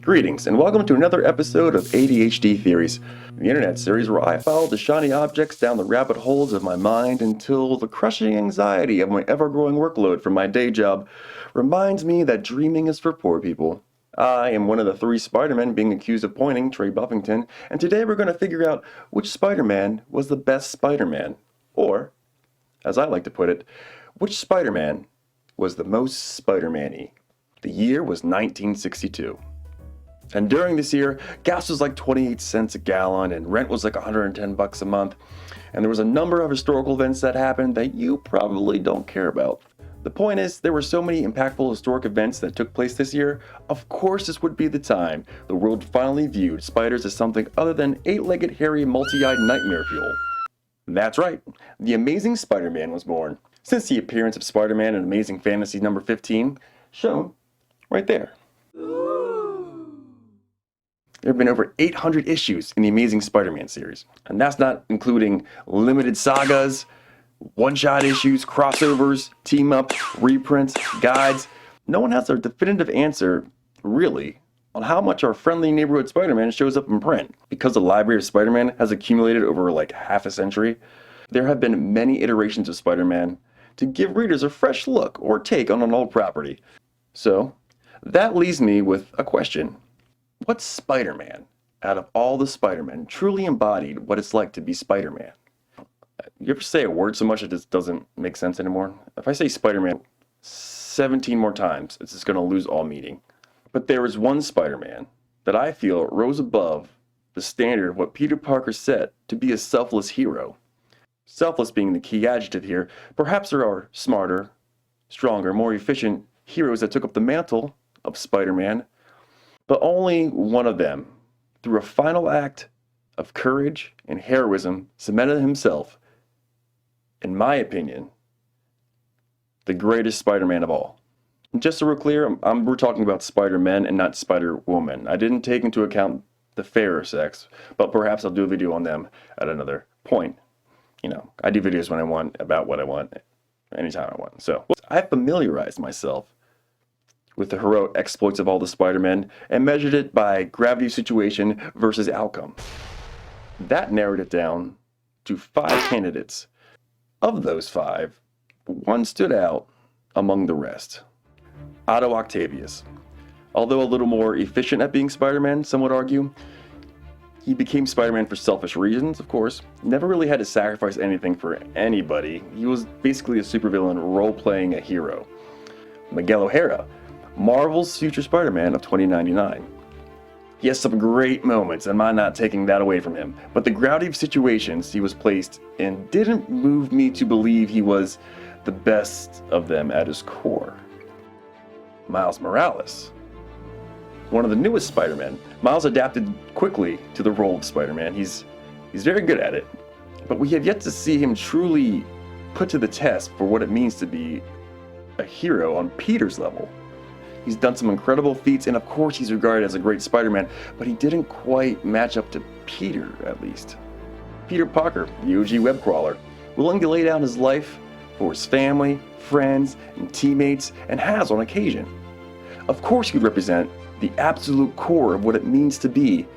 Greetings, and welcome to another episode of ADHD Theories, the internet series where I follow the shiny objects down the rabbit holes of my mind until the crushing anxiety of my ever-growing workload from my day job reminds me that dreaming is for poor people. I am one of the three Spider-Men being accused of pointing, Trey Buffington, and today we're going to figure out which Spider-Man was the best Spider-Man. Or, as I like to put it, which Spider-Man was the most Spider-Man-y. The year was 1962. And during this year, gas was like 28 cents a gallon and rent was like $110 a month. And there was a number of historical events that happened that you probably don't care about. The point is, there were so many impactful historic events that took place this year, of course this would be the time the world finally viewed spiders as something other than eight-legged, hairy, multi-eyed nightmare fuel. That's right, the Amazing Spider-Man was born, since the appearance of Spider-Man in Amazing Fantasy number 15, shown right there. There have been over 800 issues in the Amazing Spider-Man series, and that's not including limited sagas, one-shot issues, crossovers, team-ups, reprints, guides. No one has a definitive answer, really, on how much our friendly neighborhood Spider-Man shows up in print. Because the library of Spider-Man has accumulated over like half a century, there have been many iterations of Spider-Man to give readers a fresh look or take on an old property. So, that leaves me with a question. What Spider-Man, out of all the Spider-Men, truly embodied what it's like to be Spider-Man? You ever say a word so much it just doesn't make sense anymore? If I say Spider-Man 17 more times, it's just going to lose all meaning. But there is one Spider-Man that I feel rose above the standard of what Peter Parker set to be a selfless hero. Selfless being the key adjective here. Perhaps there are smarter, stronger, more efficient heroes that took up the mantle of Spider-Man, but only one of them, through a final act of courage and heroism, cemented himself, in my opinion, the greatest Spider-Man of all. And just so we're clear, we're talking about Spider-Man and not Spider-Woman. I didn't take into account the fairer sex, but perhaps I'll do a video on them at another point. You know, I do videos when I want, about what I want, anytime I want. So, I familiarized myself with the heroic exploits of all the Spider-Men and measured it by gravity situation versus outcome. That narrowed it down to 5 candidates. Of those 5, one stood out among the rest. Otto Octavius. Although a little more efficient at being Spider-Man, some would argue, he became Spider-Man for selfish reasons, of course. Never really had to sacrifice anything for anybody. He was basically a supervillain role-playing a hero. Miguel O'Hara. Marvel's future Spider-Man of 2099. He has some great moments, and I'm not taking that away from him, but the gravity of situations he was placed in didn't move me to believe he was the best of them at his core. Miles Morales. One of the newest Spider-Men, Miles adapted quickly to the role of Spider-Man. He's very good at it, but we have yet to see him truly put to the test for what it means to be a hero on Peter's level. He's done some incredible feats, and of course he's regarded as a great Spider-Man, but he didn't quite match up to Peter, at least. Peter Parker, the OG web crawler, willing to lay down his life for his family, friends, and teammates, and has on occasion. Of course he'd represent the absolute core of what it means to be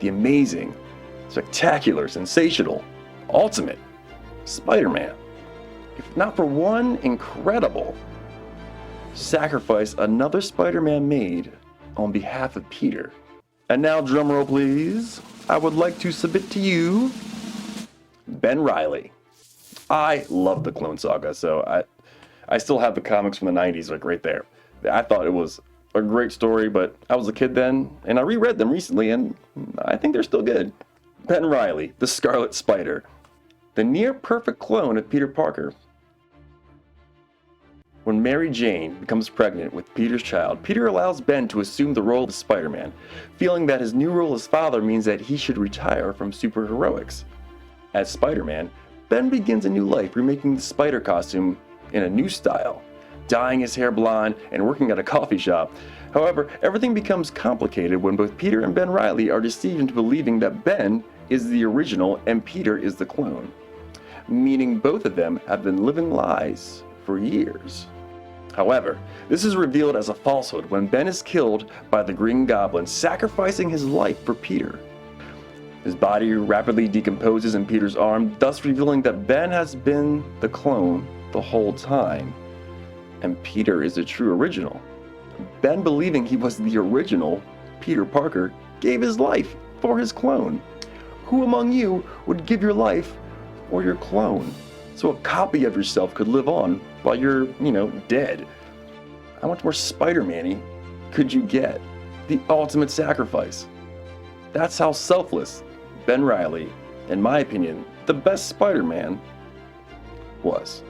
the amazing, spectacular, sensational, ultimate Spider-Man. If not for one incredible sacrifice another Spider-Man made on behalf of Peter. And now, drumroll please, I would like to submit to you Ben Reilly. I love the Clone Saga, so I still have the comics from the 90s like right there. I thought it was a great story, but I was a kid then, and I reread them recently, and I think they're still good. Ben Reilly, the Scarlet Spider, the near-perfect clone of Peter Parker. When Mary Jane becomes pregnant with Peter's child, Peter allows Ben to assume the role of Spider-Man, feeling that his new role as father means that he should retire from superheroics. As Spider-Man, Ben begins a new life remaking the spider costume in a new style, dyeing his hair blonde and working at a coffee shop. However, everything becomes complicated when both Peter and Ben Reilly are deceived into believing that Ben is the original and Peter is the clone, meaning both of them have been living lies for years. However, this is revealed as a falsehood when Ben is killed by the Green Goblin, sacrificing his life for Peter. His body rapidly decomposes in Peter's arm, thus revealing that Ben has been the clone the whole time, and Peter is the true original. Ben, believing he was the original Peter Parker, gave his life for his clone. Who among you would give your life for your clone, so a copy of yourself could live on while you're, dead? How much more Spider-Man-y could you get? The ultimate sacrifice. That's how selfless Ben Reilly, in my opinion, the best Spider-Man, was.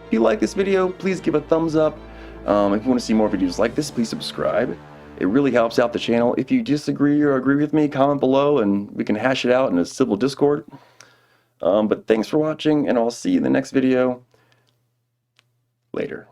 If you like this video, please give a thumbs up. If you want to see more videos like this, please subscribe. It really helps out the channel. If you disagree or agree with me, comment below and we can hash it out in a civil Discord. But thanks for watching, and I'll see you in the next video. Later.